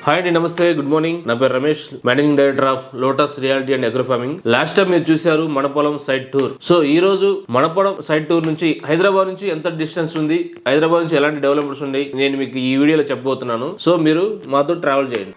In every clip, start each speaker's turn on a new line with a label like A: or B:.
A: Hi అండి, నమస్తే, good morning. నా పేరు Ramesh, managing director of lotus reality and agro farming. Last time మీరు చూశారు మనపొలం సైట్ టూర్. సో ఈ రోజు మనపొలం సైట్ టూర్ నుంచి హైదరాబాద్ నుంచి ఎంత డిస్టెన్స్ ఉంది, హైదరాబాద్ నుంచి ఎలాంటి డెవలప్మెంట్స్ ఉన్నాయి, నేను మీకు ఈ వీడియోలో చెప్పబోతున్నాను. సో మీరు మాతో ట్రావెల్ చేయండి.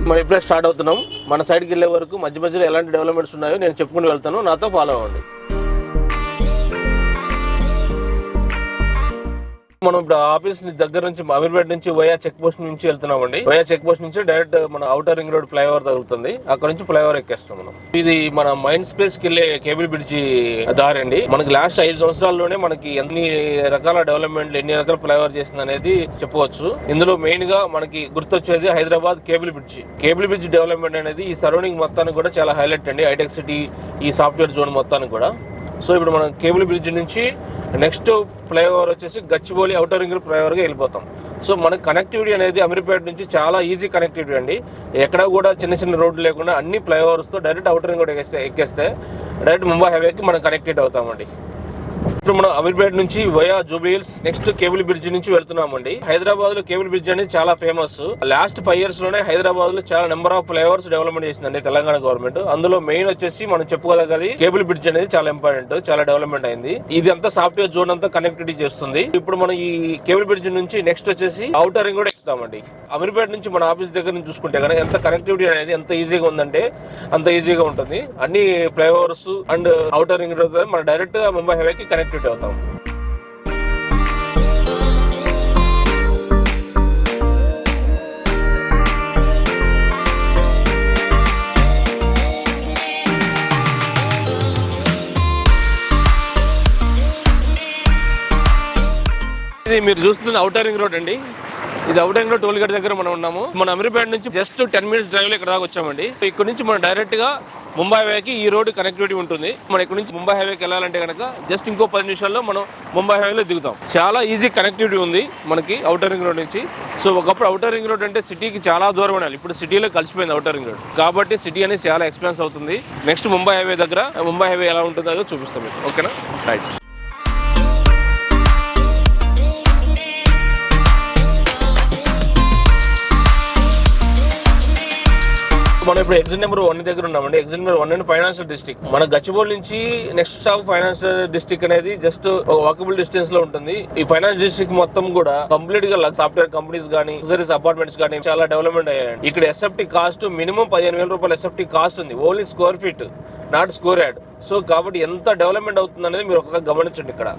A: మనం ఇప్పుడే స్టార్ట్ అవుతున్నాం. మన సైడ్కి వెళ్ళే వరకు మధ్య మధ్యలో ఎలాంటి డెవలప్మెంట్స్ ఉన్నాయో నేను చెప్పుకుంటూ వెళ్తాను. నాతో ఫాలో అవ్వండి. మనం ఇప్పుడు ఆఫీస్ దగ్గర నుంచి అమీర్పేట నుంచి వయా చెక్ పోస్ట్ నుంచి వెళ్తున్నామండి. వయా చెక్ పోస్ట్ నుంచి డైరెక్ట్ మన ఔటర్ రింగ్ రోడ్ ఫ్లైఓవర్ తగులుతుంది. అక్కడ నుంచి ఫ్లైఓవర్ ఎక్కేస్తాం మనం. ఇది మన మైండ్ స్పేస్ కి వెళ్ళే కేబుల్ బ్రిడ్జి దారి అండి. మనకి లాస్ట్ 5 సంవత్సరాల్లోనే మనకి ఎన్ని రకాల డెవలప్మెంట్లు, ఎన్ని రకాల ఫ్లైఓవర్ చేసింది అనేది చెప్పవచ్చు. ఇందులో మెయిన్ గా మనకి గుర్తొచ్చేది Hyderabad cable bridge. Cable bridge development అనేది ఈ సరౌండింగ్ మొత్తానికి కూడా చాలా హైలైట్ అండి. హైటెక్ సిటీ, ఈ సాఫ్ట్వేర్ జోన్ మొత్తానికి కూడా. సో ఇప్పుడు మనం కేబుల్ బ్రిడ్జ్ నుంచి నెక్స్ట్ ఫ్లైఓవర్ వచ్చేసి గచ్చిబౌలి ఔటర్ రింగ్ రోడ్ ఫ్లైఓవర్గా వెళ్ళిపోతాం. సో మనకి కనెక్టివిటీ అనేది అమీర్పేట నుంచి చాలా ఈజీ కనెక్టివిటీ అండి. ఎక్కడ కూడా చిన్న చిన్న రోడ్లు లేకుండా అన్ని ఫ్లైఓవర్స్తో డైరెక్ట్ ఔటర్ రింగ్ రోడ్ ఎక్కేస్తే డైరెక్ట్ ముంబై హైవేకి మనం కనెక్టెడ్ అవుతామండి. ఇప్పుడు మనం అమీర్పేట నుంచి via Jubilee Hills next cable bridge నుంచి వెళ్తున్నామండి. హైదరాబాద్ లో కేబుల్ బ్రిడ్జ్ అనేది చాలా ఫేమస్. లాస్ట్ 5 years లోనే హైదరాబాద్ లో చాలా నెంబర్ ఆఫ్ ఫ్లైఓవర్స్ డెవలప్మెంట్ చేసిందండి తెలంగాణ గవర్నమెంట్. అందులో మెయిన్ వచ్చేసి మనం చెప్పుకోదగ్గది కేబుల్ బ్రిడ్జ్ అనేది చాలా ఇంపార్టెంట్, చాలా డెవలప్మెంట్ అయింది. ఇది అంతా సాఫ్ట్వేర్ జోన్ అంతా కనెక్టివిటీ చేస్తుంది. ఇప్పుడు మనం ఈ కేబుల్ బ్రిడ్జ్ నుంచి నెక్స్ట్ వచ్చేసి ఔటర్ రింగ్ కూడా ఎక్కుతామండి. అమీర్పేట నుంచి మన ఆఫీస్ దగ్గర నుంచి చూసుకుంటే కనుక ఎంత కనెక్టివిటీ అనేది ఎంత ఈజీగా ఉందంటే అంత ఈజీగా ఉంటుంది. అన్ని flyovers and outer ring road మనం డైరెక్ట్ గా ముంబై హైవేకి కనెక్టివిటీ అవుతాం. ఇది మీరు చూస్తున్న ఔటర్ రింగ్ రోడ్ అండి. ఇది outer ring road toll gate దగ్గర మనం ఉన్నాము. మన అమీర్పేట నుంచి జస్ట్ 10 minutes డ్రైవ్ లో ఇక్కడ దాకా వచ్చామండి. ఇక్కడ నుంచి మనం డైరెక్ట్ గా ముంబై హైవేకి ఈ రోడ్ కనెక్టివిటీ ఉంటుంది. మనం ఇక్కడ నుంచి ముంబై హైవేకి వెళ్ళాలంటే కనుక జస్ట్ ఇంకో 10 నిమిషాల్లో మనం ముంబై హైవేలో దిగుతాం. చాలా ఈజీ కనెక్టివిటీ ఉంది మనకి ఔటర్ రింగ్ రోడ్ నుంచి. సో ఒకప్పుడు ఔటర్ రింగ్ రోడ్ అంటే సిటీకి చాలా దూరం ఉండాలి. ఇప్పుడు సిటీలో కలిసిపోయింది ఔటర్ రింగ్ రోడ్. కాబట్టి సిటీ అనేది చాలా ఎక్స్పెన్స్ అవుతుంది. నెక్స్ట్ ముంబై హైవే దగ్గర ముంబై హైవే ఎలా ఉంటుందో చూపిస్తాం మీకు. ఓకేనా, రైట్. మనం ఇప్పుడు ఎగ్జిట్ నెంబర్ 1 దగ్గర ఉన్నామండి. Exit number 1 and financial district. మన గచ్చిబౌలి నుంచి నెక్స్ట్ స్టాప్ ఫైనాన్షియల్ డిస్ట్రిక్ట్ అనేది జస్ట్ వాకబుల్ డిస్టెన్స్ లో ఉంటుంది. ఈ ఫైనాన్స్ డిస్ట్రిక్ట్ మొత్తం కూడా కంప్లీట్ గా సాఫ్ట్వేర్ కంపెనీస్ గానీ, లగ్జరీస్ అపార్ట్మెంట్స్ గానీ చాలా డెవలప్మెంట్ అయ్యాయి. ఇక్కడ ఎస్ఎఫ్టీ కాస్ట్ మినిమం 15,000 రూపాయలు ఎస్ఎఫ్టీ కాస్ట్ ఉంది. Only square feet, naught square yard. So కాబట్టి ఎంత డెవలప్మెంట్ అవుతుంది అనేది మీరు ఒకసారి గమనించండి ఇక్కడ.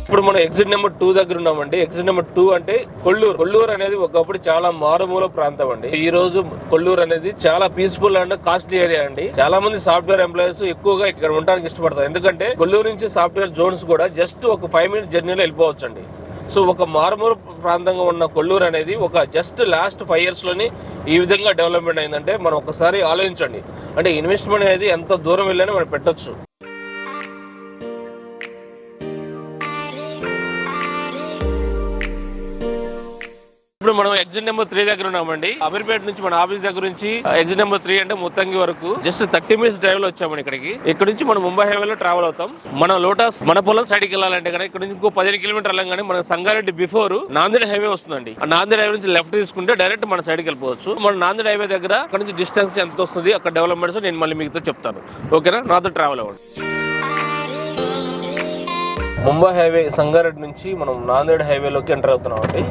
A: ఇప్పుడు మనం ఎగ్జిట్ నెంబర్ 2 దగ్గర ఉన్నామండి. ఎగ్జిట్ నెంబర్ 2 అంటే కొల్లూరు. కొల్లూరు అనేది ఒకప్పుడు చాలా మారుమూల ప్రాంతం అండి. ఈ రోజు కొల్లూరు అనేది చాలా పీస్ఫుల్ అండ్ కాస్ట్లీ ఏరియా అండి. చాలా మంది సాఫ్ట్వేర్ ఎంప్లాయీస్ ఎక్కువగా ఇక్కడ ఉండడానికి ఇష్టపడతారు. ఎందుకంటే కొల్లూరు నుంచి సాఫ్ట్వేర్ జోన్స్ కూడా జస్ట్ ఒక 5 minutes జర్నీలో వెళ్ళిపోవచ్చు అండి. సో ఒక మారుమూల ప్రాంతంగా ఉన్న కొల్లూరు అనేది ఒక జస్ట్ లాస్ట్ 5 years లోని ఈ విధంగా డెవలప్మెంట్ అయిందంటే మనం ఒకసారి ఆలోచించండి. అంటే ఇన్వెస్ట్మెంట్ అనేది ఎంత దూరం వెళ్ళని మనం పెట్టొచ్చు. ఇప్పుడు మనం ఎగ్జిట్ నెంబర్ 3 దగ్గర ఉన్నామండి. అమీర్పేట నుంచి మన ఆఫీస్ దగ్గర నుంచి ఎగ్జిట్ నెంబర్ 3 అంటే ముత్తంగి వరకు జస్ట్ 30 minutes డ్రైవ్ లో వచ్చామండి ఇక్కడికి. ఇక్కడ నుంచి మనం ముంబై హైవేలో ట్రావెల్ అవుతాం. మన లోటస్ మన పొలం సైడ్కి వెళ్ళాలంటే కనుక ఇక్కడ నుంచి ఇంకో 15 kilometers వెళ్ళగానే మన సంగారెడ్డి బిఫోర్ నాందేడ్ హైవే వస్తుందండి. ఆ నాందేడ్ హైవే నుంచి లెఫ్ట్ తీసుకుంటే డైరెక్ట్ మన సైడ్కి వెళ్ళిపోవచ్చు. మన నాందేడ్ హైవే దగ్గర అక్కడ నుంచి డిస్టెన్స్ ఎంత వస్తుంది, అక్కడ డెవలప్మెంట్స్ నేను మళ్ళీ మీతో చెప్తాను. ఓకేనా, నాతో ట్రావెల్ అవ్వండి. ముంబై హైవే సంగారెడ్డి నుంచి మనం నాందేడ్ హైవేలోకి ఎంటర్ అవుతున్నాం అండి.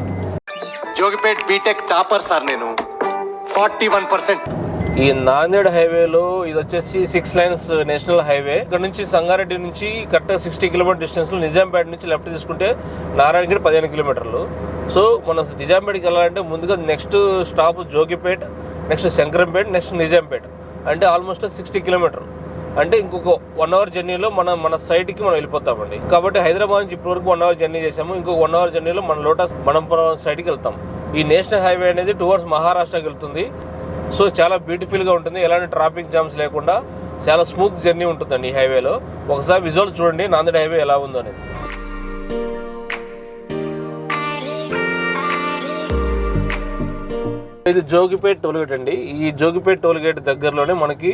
B: జోగిపేట్ బీటెక్ టాపర్ సార్ నేను 41%.
A: ఈ నాందేడ్ హైవేలో ఇది వచ్చేసి 6 lanes నేషనల్ హైవే. ఇక్కడ నుంచి సంగారెడ్డి నుంచి కరెక్ట్ 60 kilometers డిస్టెన్స్ లో నిజాంపేట నుంచి లెఫ్ట్ తీసుకుంటే నారాయణగిరి 15 kilometers. సో మనం నిజాంపేటకి వెళ్ళాలంటే ముందుగా next stop Jogipet, next Shankarampet, next Nizampet. అంటే ఆల్మోస్ట్ 60 kilometers. అంటే ఇంకొక 1 hour జర్నీలో మన సైడ్కి మనం వెళ్ళిపోతామండి. కాబట్టి హైదరాబాద్ నుంచి ఇప్పటివరకు 1 hour జర్నీ చేసాము. ఇంకొక 1 hour జర్నీలో మన లోటస్ మనంపురం సైడ్కి వెళ్తాం. ఈ నేషనల్ హైవే అనేది టువర్డ్స్ మహారాష్ట్రకి వెళ్తుంది. సో చాలా బ్యూటిఫుల్గా ఉంటుంది. ఎలాంటి ట్రాఫిక్ జామ్స్ లేకుండా చాలా స్మూత్ జర్నీ ఉంటుందండి ఈ హైవేలో. ఒకసారి విజువల్ చూడండి నాందేడ్ హైవే ఎలా ఉందో అనేది. ఇది జోగిపేట్ టోల్గేట్ అండి. ఈ జోగిపేట్ టోల్గేట్ దగ్గరలోనే మనకి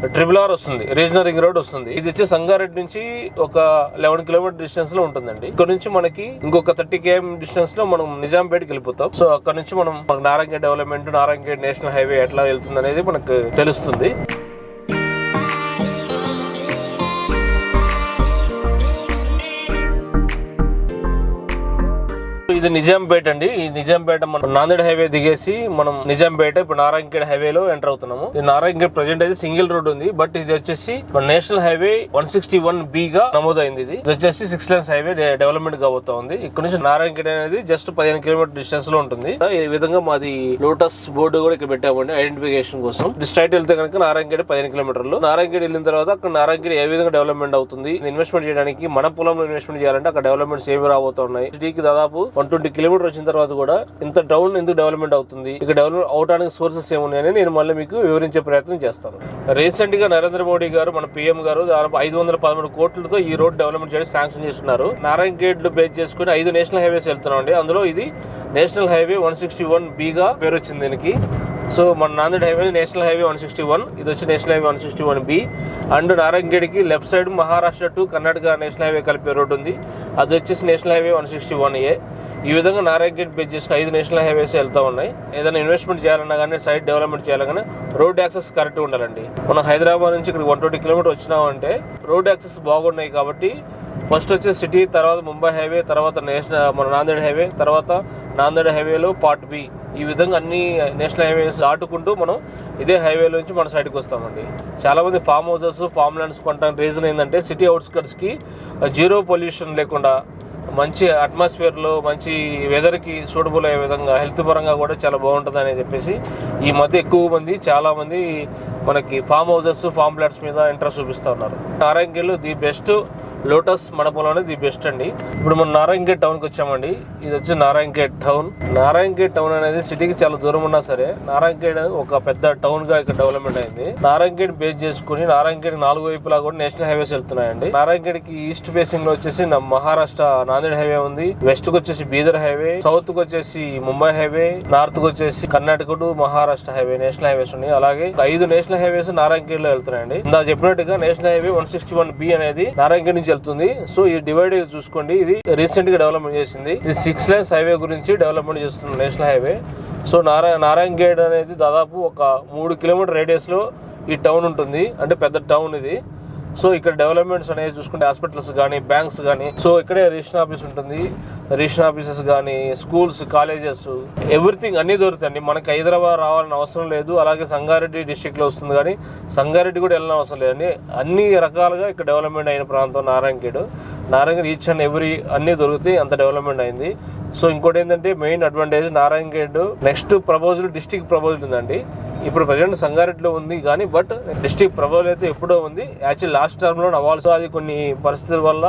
A: RRR వస్తుంది, రీజనల్ రింగ్ రోడ్ వస్తుంది. ఇది వచ్చి సంగారెడ్డి నుంచి ఒక 11 కిలోమీటర్ డిస్టెన్స్ లో ఉంటుందండి. ఇక్కడ నుంచి మనకి ఇంకొక 30 km డిస్టెన్స్ లో మనం నిజాంపేటకి వెళ్ళిపోతాం. సో అక్కడ నుంచి మనం నారాయణగేట్ డెవలప్మెంట్, నారాయణగేట్ నేషనల్ హైవే ఎట్లా వెళ్తుంది అనేది మనకు తెలుస్తుంది. ఇది నిజాంపేట అండి. ఈ నిజాంపేట మనం నాందేడ్ హైవే దిగేసి మనం నిజాంపేట ఇప్పుడు నారాయణగేట్ హైవేలో ఎంటర్ అవుతున్నాము. ఈ నారాయణగేట్ ప్రజెంట్ అయితే సింగిల్ రోడ్ ఉంది, బట్ ఇది వచ్చేసి నేషనల్ హైవే 161B గా నమోదైంది. ఇది వచ్చేసి 6 lanes హైవే డెవలప్మెంట్ కాబోతా ఉంది. ఇక్కడ నుంచి నారాయణగేట్ అనేది జస్ట్ 15 కిలోమీటర్ డిస్టెన్స్ లో ఉంటుంది. ఈ విధంగా మాది లోటస్ బోర్డు కూడా ఇక్కడ పెట్టామండి ఐడెంటిఫికేషన్ కోసం. స్ట్రైట్ వెళ్తే కనుక నారాయణగేట్ 15 కిలోమీటర్లు. నారాయణగేట్ వెళ్ళిన తర్వాత అక్కడ నారాయణగేట్ ఏ విధంగా డెవలప్మెంట్ అవుతుంది, ఇన్వెస్ట్మెంట్ చేయడానికి మన పొలంలో ఇన్వెస్ట్మెంట్ చేయాలంటే అక్కడ డెవలప్మెంట్స్ ఏమి రాబోతున్నాయి. సిటీకి దాదాపు 120 కిలోమీటర్ వచ్చిన తర్వాత కూడా ఇంత టౌన్ ఎందుకు డెవలప్మెంట్ అవుతుంది, ఇక్కడ డెవలప్ అవడానికి సోర్సెస్ ఏమున్నాయని నేను మళ్ళీ మీకు వివరించే ప్రయత్నం చేస్తాను. రీసెంట్ గా నరేంద్ర మోడీ గారు, మన PM గారు 513 కోట్లతో ఈ రోడ్ డెవలప్మెంట్ చేయడానికి శాంక్షన్ చేస్తున్నారు. నారాయణగేట్ బేస్ చేసుకుని 5 నేషనల్ హైవేస్ వెళ్తున్నాం అండి. అందులో ఇది నేషనల్ హైవే 161B గా పేరు వచ్చింది దీనికి. సో మన నాందేడ్ హైవే నేషనల్ హైవే 161, ఇది వచ్చి నేషనల్ హైవే 161B. అండ్ నారాయణగేట్ కి left side Maharashtra to Karnataka national highway కలిపే రోడ్ ఉంది, అది వచ్చేసి నేషనల్ హైవే 161A. ఈ విధంగా నారాయణగేట్ బేస్ చేసుకుని 5 నేషనల్ హైవేస్ వెళ్తూ ఉన్నాయి. ఏదైనా ఇన్వెస్ట్మెంట్ చేయాలన్నా కానీ, సైడ్ డెవలప్మెంట్ చేయాలన్నా రోడ్ యాక్సెస్ కరెక్ట్గా ఉండాలండి. మనం హైదరాబాద్ నుంచి ఇక్కడ 120 కిలోమీటర్ వచ్చినామంటే రోడ్ యాక్సెస్ బాగున్నాయి కాబట్టి ఫస్ట్ వచ్చే సిటీ, తర్వాత ముంబై హైవే, తర్వాత మన నాందేడ్ హైవే, తర్వాత నాందేడ్ హైవేలో పార్ట్ B. ఈ విధంగా అన్ని నేషనల్ హైవేస్ దాటుకుంటూ మనం ఇదే హైవేలో నుంచి మన సైడ్కి వస్తామండి. చాలా మంది ఫామ్ హౌసెస్, ఫామ్ ల్యాండ్స్ కొంటానికి రీజన్ ఏంటంటే సిటీ అవుట్స్కట్స్కి జీరో పొల్యూషన్ లేకుండా మంచి అట్మాస్ఫియర్లో మంచి వెదర్కి సూటబుల్ అయ్యే విధంగా హెల్త్ పరంగా కూడా చాలా బాగుంటుంది అని చెప్పేసి ఈ మధ్య ఎక్కువ మంది, చాలా మంది మనకి ఫామ్ హౌసెస్, ఫామ్ ఫ్లాట్స్ మీద ఇంట్రెస్ట్ చూపిస్తూ ఉన్నారు. నారాయణగేట్లో ది బెస్ట్ లోటస్ మండపంలోనే ది బెస్ట్ అండి. ఇప్పుడు మనం నారాయణగేట్ టౌన్కి వచ్చామండి. ఇది వచ్చి నారాయణగేట్ టౌన్. నారాయణగేట్ టౌన్ అనేది సిటీకి చాలా దూరం ఉన్నా సరే నారాయణగేట్ ఒక పెద్ద టౌన్ గా ఇక్కడ డెవలప్మెంట్ అయింది. నారాయణగేట్ బేస్ చేసుకుని నారాయణగేట్ 4 వైపులా కూడా నేషనల్ హైవేస్ వెళ్తున్నాయండి. నారాయణగేట్ కి ఈస్ట్ ఫేసింగ్ లో వచ్చేసి మహారాష్ట్ర నాందేడ్ హైవే ఉంది, వెస్ట్ కు వచ్చేసి బీదర్ హైవే, సౌత్ కు వచ్చేసి ముంబై హైవే, నార్త్ కు వచ్చేసి Karnataka to Maharashtra highway national highways ఉన్నాయి. అలాగే 5 నేషనల్ హైవేస్ నారాయణగేట్ లో వెళ్తున్నాయండి. ఇందా చెప్పినట్టుగా నేషనల్ హైవే 161B అనేది నారాయణగేట్ నుంచి వెళ్తుంది. సో ఈ డివైడ్ చూసుకోండి, ఇది రీసెంట్ గా డెవలప్మెంట్ చేసింది. ఇది 6 lanes హైవే గురించి డెవలప్మెంట్ చేస్తుంది నేషనల్ హైవే. సో నారాయణగేట్ అనేది దాదాపు ఒక 3 కిలోమీటర్ రేడియస్ లో ఈ టౌన్ ఉంటుంది, అంటే పెద్ద టౌన్ ఇది. సో ఇక్కడ డెవలప్మెంట్స్ అనేది చూసుకుంటే హాస్పిటల్స్ కానీ, బ్యాంక్స్ కానీ, సో ఇక్కడే రిజిస్ట్రేషన్ ఆఫీస్ ఉంటుంది, రిజిస్ట్రేషన్ ఆఫీసెస్ కానీ, స్కూల్స్, కాలేజెస్, ఎవ్రీథింగ్ అన్నీ దొరుకుతాయండి. మనకి హైదరాబాద్ రావాలని అవసరం లేదు. అలాగే సంగారెడ్డి డిస్టిక్లో వస్తుంది కానీ సంగారెడ్డి కూడా వెళ్ళిన అవసరం లేదండి. అన్ని రకాలుగా ఇక్కడ డెవలప్మెంట్ అయిన ప్రాంతం నారాయణగేట్. ఈచ్ అండ్ ఎవ్రీ అన్నీ దొరుకుతాయి, అంత డెవలప్మెంట్ అయింది. సో ఇంకోటి ఏంటంటే మెయిన్ అడ్వాంటేజ్ నారాయణగేట్ నెక్స్ట్ ప్రపోజల్ డిస్ట్రిక్ట్ ప్రపోజల్ ఉందండి. ఇప్పుడు ప్రజెంట్ సంగారెడ్డిలో ఉంది కానీ బట్ డిస్ట్రిక్ట్ ప్రపోజల్ అయితే ఎప్పుడో ఉంది. యాక్చువల్ లాస్ట్ టర్మ్లో అవ్వాలి. సో అది కొన్ని పరిస్థితుల వల్ల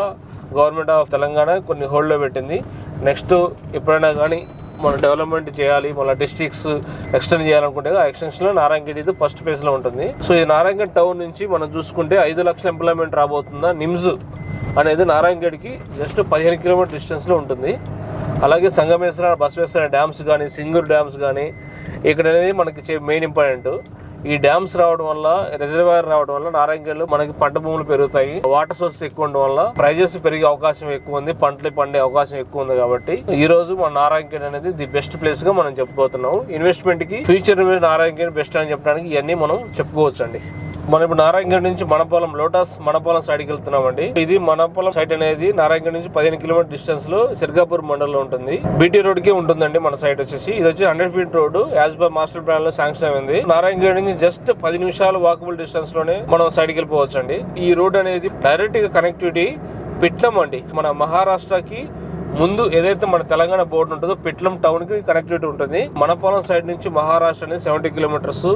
A: గవర్నమెంట్ ఆఫ్ తెలంగాణ కొన్ని హోల్డ్లో పెట్టింది. నెక్స్ట్ ఎప్పుడైనా కానీ మనం డెవలప్మెంట్ చేయాలి, మన డిస్ట్రిక్ట్స్ ఎక్స్టెండ్ చేయాలనుకుంటే ఆ ఎక్స్టెన్షన్లో నారాయణగేట్ ఇది ఫస్ట్ ఫేజ్లో ఉంటుంది. సో ఈ నారాయణగేట్ టౌన్ నుంచి మనం చూసుకుంటే 5 లక్షల ఎంప్లాయ్మెంట్ రాబోతుందా. నిమ్స్ అనేది నారాయణగేట్కి జస్ట్ 15 కిలోమీటర్ డిస్టెన్స్లో ఉంటుంది. అలాగే సంగమేశ్వర, బసవేశ్వర డ్యామ్స్ కానీ, సింగూరు డ్యామ్స్ కానీ ఇక్కడ అనేది మనకి మెయిన్ ఇంపార్టెంట్. ఈ డ్యామ్స్ రావడం వల్ల, రిజర్వాయర్ రావడం వల్ల నారాయణగేట్లో మనకి పంట భూములు పెరుగుతాయి. వాటర్ సోర్స్ ఎక్కువ ఉండడం వల్ల ప్రైజెస్ పెరిగే అవకాశం ఎక్కువ ఉంది, పంటలు పండే అవకాశం ఎక్కువ ఉంది. కాబట్టి ఈ రోజు మన నారాయణగేట్ అనేది ది బెస్ట్ ప్లేస్ గా మనం చెప్పుకోతున్నాం. ఇన్వెస్ట్మెంట్ కి ఫ్యూచర్ నారాయణగేట్ బెస్ట్ అని చెప్పడానికి ఇవన్నీ మనం చెప్పుకోవచ్చు అండి. మనం ఇప్పుడు నారాయణగేట్ నుంచి మనపొలం, లోటస్ మనపొలం సైడ్కి వెళ్తున్నామండి. ఇది మనపొలం సైట్ అనేది నారాయణగేట్ నుంచి 15 కిలోమీటర్ డిస్టెన్స్ లో సిర్గాపూర్ మండలంలో ఉంటుంది. BT రోడ్ కి ఉంటుందండి మన సైట్ వచ్చేసి. ఇది వచ్చి 100 feet road as per master plan లో శాంక్షన్ అయింది. నారాయణగేట్ నుంచి జస్ట్ 10 నిమిషాలు వాకబుల్ డిస్టెన్స్ లోనే మనం సైడ్కి వెళ్ళిపోవచ్చు అండి. ఈ రోడ్ అనేది డైరెక్ట్ గా కనెక్టివిటీ పిట్లం అండి. మన మహారాష్ట్రకి ముందు ఏదైతే మన తెలంగాణ బోర్డు ఉంటుందో పిట్లం టౌన్ కి కనెక్టివిటీ ఉంటుంది. మనపొలం సైడ్ నుంచి మహారాష్ట్ర అనేది 70 కిలోమీటర్స్,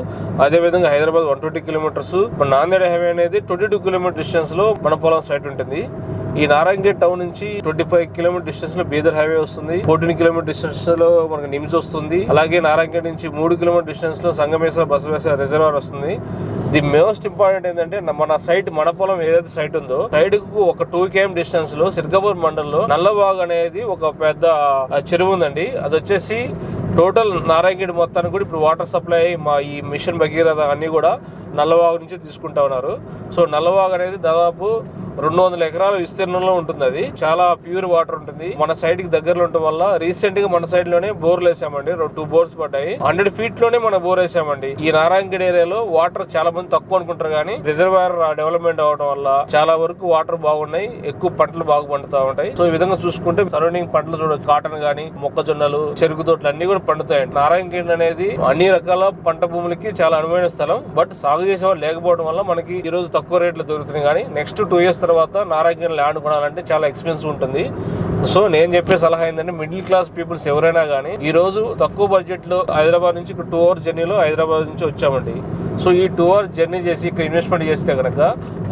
A: అదే విధంగా హైదరాబాద్ 120 కిలోమీటర్స్, నాందేడ్ హైవే అనేది 22 కిలోమీటర్ డిస్టెన్స్ లో మనపొలం సైడ్ ఉంటుంది. ఈ నారాయణగేట్ టౌన్ నుంచి 25 కిలోమీటర్ డిస్టెన్స్ లో బీదర్ హైవే వస్తుంది. 14 కిలోమీటర్ డిస్టెన్స్ లో మనకి నిమ్స్ వస్తుంది. అలాగే నారాయణగేట్ నుంచి 3 కిలోమీటర్ డిస్టెన్స్ లో సంగమేశ్వర, బసవేశ్వర రిజర్వాయర్ వస్తుంది. ది మోస్ట్ ఇంపార్టెంట్ ఏంటంటే మన సైట్, మన పొలం ఏదైతే సైట్ ఉందో సైడ్ కు ఒక 2 km డిస్టెన్స్ లో సిర్గాపూర్ మండలంలో నల్లబాగ్ అనేది ఒక పెద్ద చెరువు ఉందండి. అది వచ్చేసి టోటల్ నారాయణగేడ్ మొత్తానికి కూడా ఇప్పుడు వాటర్ సప్లై మా ఈ మిషన్ భగీరథ అన్ని కూడా నల్లవాగు నుంచి తీసుకుంటా ఉన్నారు. సో నల్లవాగు అనేది దాదాపు 200 ఎకరాల విస్తీర్ణంలో ఉంటుంది. అది చాలా ప్యూర్ వాటర్ ఉంటుంది. మన సైడ్ కి దగ్గరలో ఉండటం వల్ల రీసెంట్ గా మన సైడ్ లోనే బోర్లు వేసామండి. 2 బోర్స్ పడ్డాయి. 100 feet లోనే మన బోర్ వేసామండి. ఈ నారాయణగఢ్ ఏరియాలో వాటర్ చాలా మంది తక్కువ అనుకుంటారు కానీ రిజర్వాయర్ డెవలప్మెంట్ అవడం వల్ల చాలా వరకు వాటర్ బాగున్నాయి. ఎక్కువ పంటలు బాగా పండుతా ఉంటాయి. సో ఈ విధంగా చూసుకుంటే సరౌండింగ్ పంటలు చూడొచ్చు. కాటన్ గానీ, మొక్కజొన్నలు, చెరుకు తోటలు అన్ని కూడా పండుతాయండి. నారాయణగఢ్ అనేది అన్ని రకాల పంట భూములకి చాలా అనువైన స్థలం. బట్ సాగు చేసేవాళ్ళు లేకపోవడం వల్ల మనకి ఈ రోజు తక్కువ రేట్లు దొరుకుతున్నాయి. కానీ నెక్స్ట్ 2 years తర్వాత నారాయణగఢ్ ల్యాండ్ కొనాలంటే చాలా ఎక్స్పెన్సివ్ ఉంటుంది. సో నేను చెప్పే సలహా ఏంటంటే మిడిల్ క్లాస్ పీపుల్స్ ఎవరైనా కానీ ఈ రోజు తక్కువ బడ్జెట్ లో హైదరాబాద్ నుంచి 2 hours జర్నీలో హైదరాబాద్ నుంచి వచ్చామండి. సో ఈ 2 hours జర్నీ చేసి ఇక్కడ ఇన్వెస్ట్మెంట్ చేస్తే కనుక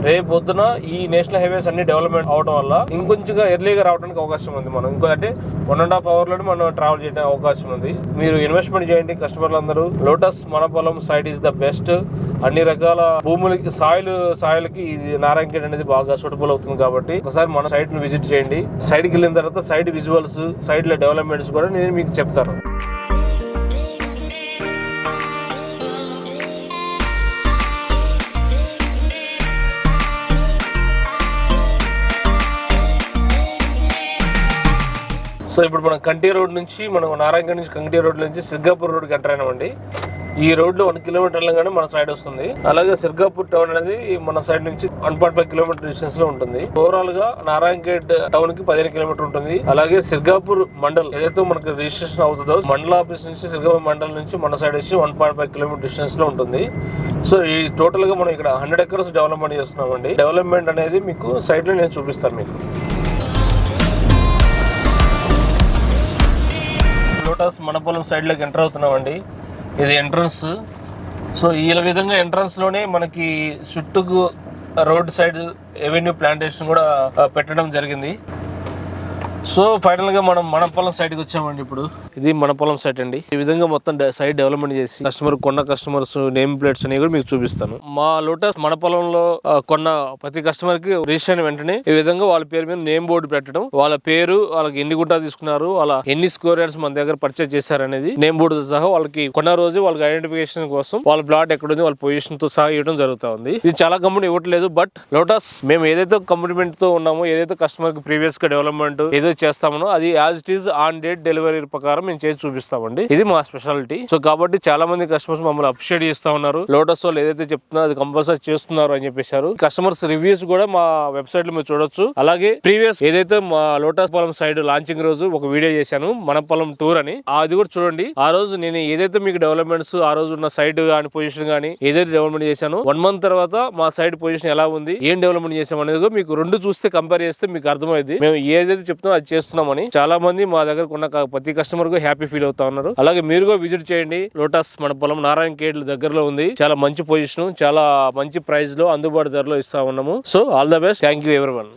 A: రేపు పొద్దున ఈ నేషనల్ హైవేస్ అన్ని డెవలప్మెంట్ అవడం వల్ల ఇంకొంచెంగా ఎర్లీగా రావడానికి అవకాశం ఉంది. మనం ఇంకో అంటే 1.5 hour లోనే మనం ట్రావెల్ చేయడానికి అవకాశం ఉంది. మీరు ఇన్వెస్ట్మెంట్ చేయండి కస్టమర్లు అందరూ. లోటస్ మన పొలం సైడ్ ఈస్ ద బెస్ట్. అన్ని రకాల భూములకి సాయిల్కి ఇది నారాయణగఢ్ అనేది బాగా సూటబుల్ అవుతుంది. కాబట్టి ఒకసారి మన సైట్ ను విజిట్ చేయండి. సైడ్ కి వెళ్ళిన తర్వాత సైడ్ విజువల్స్, సైడ్ లో డెవలప్మెంట్స్ కూడా నేను మీకు చెప్తాను. సో ఇప్పుడు మనం కంటి రోడ్ నుంచి మనం నారాయణగఢ్ నుంచి కంటి రోడ్ నుంచి సిర్గాపూర్ రోడ్కి ఎంటర్ అయినామండి. ఈ రోడ్ లో 1 kilometer వెళ్ళగానే మన సైడ్ వస్తుంది. అలాగే సిర్గాపూర్ టౌన్ అనేది మన సైడ్ నుంచి 1.5 kilometer డిస్టెన్స్ లో ఉంటుంది. ఓవరాల్ గా నారాయణగఢ్ టౌన్ కి 15 kilometer ఉంటుంది. అలాగే సిర్గాపూర్ మండల్ ఏదైతే మనకి రిజిస్ట్రేషన్ అవుతుందో మండల ఆఫీస్ నుంచి సిర్గాపూర్ మండల్ నుంచి మన సైడ్ వచ్చి 1.5 kilometer డిస్టెన్స్ లో ఉంటుంది. సో ఈ టోటల్ గా మనం ఇక్కడ 100 acres డెవలప్మెంట్ చేస్తున్నామండి. డెవలప్మెంట్ అనేది మీకు సైడ్ లో నేను చూపిస్తాను. మీకు లోటస్ మన పొలం సైడ్ లోకి ఎంటర్ అవుతున్నామండి. ఇది ఎంట్రన్స్. సో ఈ విధంగా ఎంట్రన్స్ లోనే మనకి చుట్టూ రోడ్ సైడ్ ఎవెన్యూ ప్లాంటేషన్ కూడా పెట్టడం జరిగింది. సో ఫైనల్ గా మనం మన పొలం సైడ్ కి వచ్చామండి. ఇప్పుడు ఇది మన పొలం సైట్ అండి. ఈ విధంగా మొత్తం సైడ్ డెవలప్మెంట్ చేసి కొన్న కస్టమర్స్ నేమ్ ప్లేట్స్ అనేవి కూడా మీకు చూపిస్తాను. మా లోటస్ మన పొలంలో కొన్న ప్రతి కస్టమర్ కి రిజిస్టర్ అయిన వెంటనే ఈ విధంగా వాళ్ళ పేరు మీద నేమ్ బోర్డు పెట్టడం, వాళ్ళ పేరు, వాళ్ళకి ఎన్ని గుంటా తీసుకున్నారు, వాళ్ళ ఎన్ని స్క్వేర్ యార్డ్స్ మన దగ్గర పర్చేజ్ చేశారు అనేది నేమ్ బోర్డు సహా వాళ్ళకి కొన్న రోజు వాళ్ళకి ఐడెంటిఫికేషన్ కోసం వాళ్ళ ప్లాట్ ఎక్కడుంది వాళ్ళ పొజిషన్ తో సహా ఇవ్వడం జరుగుతా ఉంది. ఇది చాలా కంపెనీ ఇవ్వట్లేదు. బట్ లోటస్ మేము ఏదైతే కమిట్మెంట్ తో ఉన్నామో, ఏదైతే కస్టమర్ కి ప్రీవియస్ గా డెవలప్మెంట్ ఏదైతే చేస్తామో అది as it is on date delivery ప్రకారం మేము చేసి చూపిస్తామండి. ఇది మా స్పెషాలిటీ. సో కాబట్టి చాలా మంది కస్టమర్స్ మమ్మల్ని అప్రిషియేట్ చేస్తా ఉన్నారు. లోటస్ వాళ్ళు ఏదైతే చెప్తున్నారో అది కంపల్సరీ చేస్తున్నారు అని చెప్పేశారు. కస్టమర్స్ రివ్యూస్ కూడా మా వెబ్సైట్ లో మీరు చూడొచ్చు. అలాగే ప్రీవియస్ ఏదైతే మా లోటస్ పొలం సైడ్ లాంచింగ్ రోజు ఒక వీడియో చేశాను, మన పొలం టూర్ అని, అది కూడా చూడండి. ఆ రోజు నేను ఏదైతే మీకు డెవలప్మెంట్స్ ఆ రోజు ఉన్న సైడ్ గానీ పొజిషన్ గానీ ఏదైతే డెవలప్మెంట్ చేశాను, 1 month తర్వాత మా సైడ్ పొజిషన్ ఎలా ఉంది, ఏం డెవలప్మెంట్ చేసాం అనేది మీకు 2 చూస్తే కంపేర్ చేస్తే మీకు అర్థమైంది మేము ఏదైతే చెప్తున్నామో అది చేస్తున్నామని. చాలా మంది మా దగ్గర ఉన్న ప్రతి కస్టమర్ కు హ్యాపీ ఫీల్ అవుతా ఉన్నారు. అలాగే మీరు కూడా విజిట్ చేయండి. లోటస్ మన పొలం నారాయణగఢ్ దగ్గరలో ఉంది. చాలా మంచి పొజిషన్, చాలా మంచి ప్రైస్ లో అందుబాటు ధరలో ఇస్తా ఉన్నాము. So all the best. Thank you everyone.